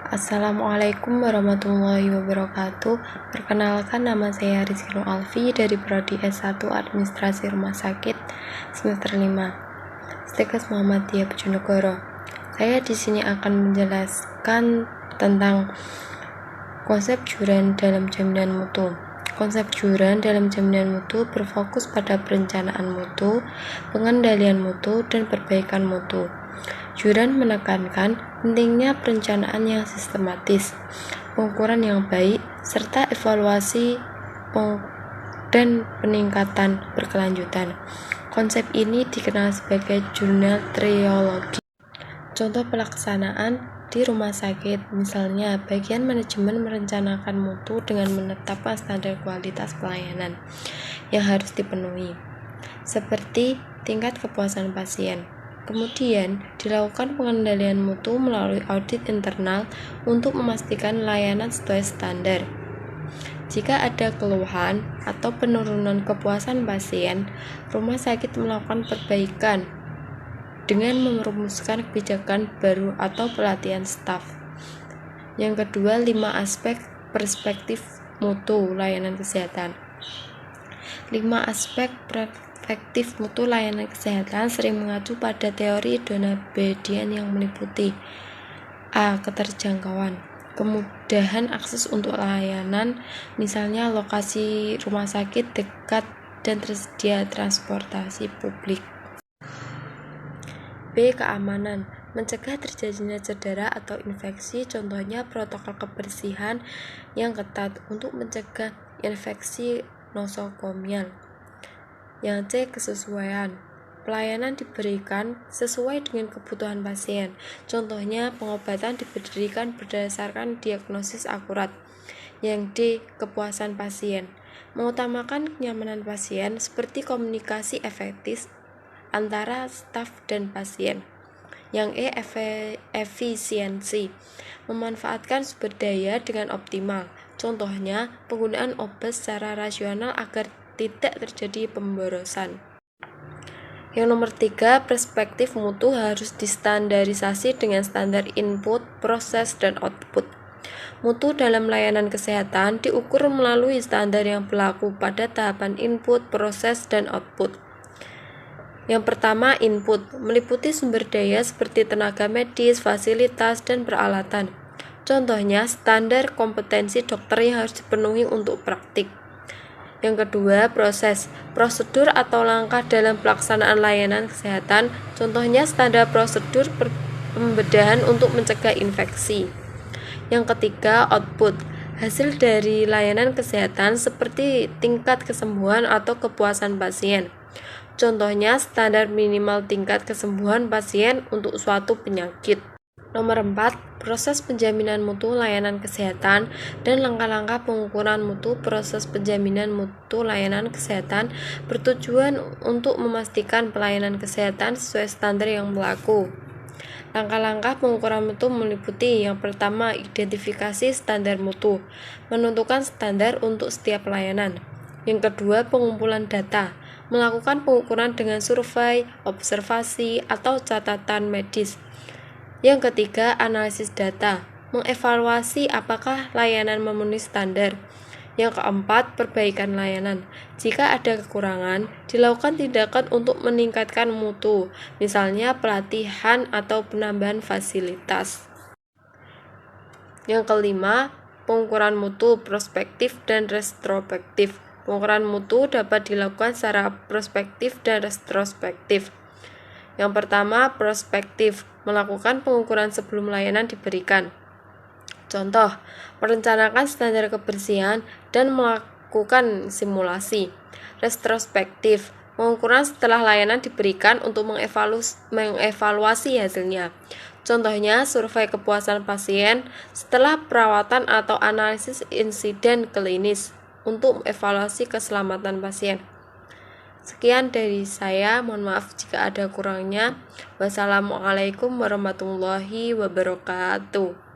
Assalamualaikum warahmatullahi wabarakatuh. Perkenalkan, nama saya Rizky Nur Alfi dari Prodi S1 Administrasi Rumah Sakit semester 5 Stikes Muhammadiyah Bojonegoro. Saya di sini akan menjelaskan tentang konsep juran dalam jaminan mutu. Konsep juran dalam jaminan mutu berfokus pada perencanaan mutu, pengendalian mutu, dan perbaikan mutu. Juran menekankan pentingnya perencanaan yang sistematis, pengukuran yang baik, serta evaluasi dan peningkatan berkelanjutan. Konsep ini dikenal sebagai jurnal triologi. Contoh pelaksanaan di rumah sakit, misalnya bagian manajemen merencanakan mutu dengan menetapkan standar kualitas pelayanan yang harus dipenuhi, seperti tingkat kepuasan pasien. Kemudian, dilakukan pengendalian mutu melalui audit internal untuk memastikan layanan sesuai standar. Jika ada keluhan atau penurunan kepuasan pasien, rumah sakit melakukan perbaikan dengan merumuskan kebijakan baru atau pelatihan staf. Yang kedua, 5 aspek perspektif mutu layanan kesehatan. 5 aspek perspektif mutu layanan kesehatan sering mengacu pada teori Donna Bedian yang meliputi A. Keterjangkauan, kemudahan akses untuk layanan, misalnya lokasi rumah sakit dekat dan tersedia transportasi publik. B. Keamanan, mencegah terjadinya cedera atau infeksi, contohnya protokol kebersihan yang ketat untuk mencegah infeksi nosokomial. Yang C. Kesesuaian, pelayanan diberikan sesuai dengan kebutuhan pasien, contohnya pengobatan diberikan berdasarkan diagnosis akurat. Yang D. Kepuasan pasien, mengutamakan kenyamanan pasien seperti komunikasi efektif antara staf dan pasien. Yang E. Efisiensi, memanfaatkan sumber daya dengan optimal, contohnya penggunaan obat secara rasional agar tidak terjadi pemborosan. Yang nomor 3, perspektif mutu harus distandarisasi dengan standar input, proses, dan output. Mutu dalam layanan kesehatan diukur melalui standar yang berlaku pada tahapan input, proses, dan output. Yang pertama, input, meliputi sumber daya seperti tenaga medis, fasilitas, dan peralatan. Contohnya, standar kompetensi dokter yang harus dipenuhi untuk praktik. Yang kedua, proses, prosedur atau langkah dalam pelaksanaan layanan kesehatan, contohnya standar prosedur pembedahan untuk mencegah infeksi. Yang ketiga, output, hasil dari layanan kesehatan seperti tingkat kesembuhan atau kepuasan pasien. Contohnya standar minimal tingkat kesembuhan pasien untuk suatu penyakit. Nomor 4, proses penjaminan mutu layanan kesehatan dan langkah-langkah pengukuran mutu. Proses penjaminan mutu layanan kesehatan bertujuan untuk memastikan pelayanan kesehatan sesuai standar yang berlaku. Langkah-langkah pengukuran mutu meliputi yang pertama, identifikasi standar mutu, menentukan standar untuk setiap pelayanan. Yang kedua, pengumpulan data, melakukan pengukuran dengan survei, observasi, atau catatan medis. Yang ketiga, analisis data, mengevaluasi apakah layanan memenuhi standar. Yang keempat, perbaikan layanan. Jika ada kekurangan, dilakukan tindakan untuk meningkatkan mutu, misalnya pelatihan atau penambahan fasilitas. Yang kelima, pengukuran mutu prospektif dan retrospektif. Pengukuran mutu dapat dilakukan secara prospektif dan retrospektif. Yang pertama, prospektif, melakukan pengukuran sebelum layanan diberikan. Contoh, merencanakan standar kebersihan dan melakukan simulasi. Retrospektif, pengukuran setelah layanan diberikan untuk mengevaluasi hasilnya. Contohnya, survei kepuasan pasien setelah perawatan atau analisis insiden klinis untuk evaluasi keselamatan pasien. Sekian dari saya, mohon maaf jika ada kurangnya. Wassalamualaikum warahmatullahi wabarakatuh.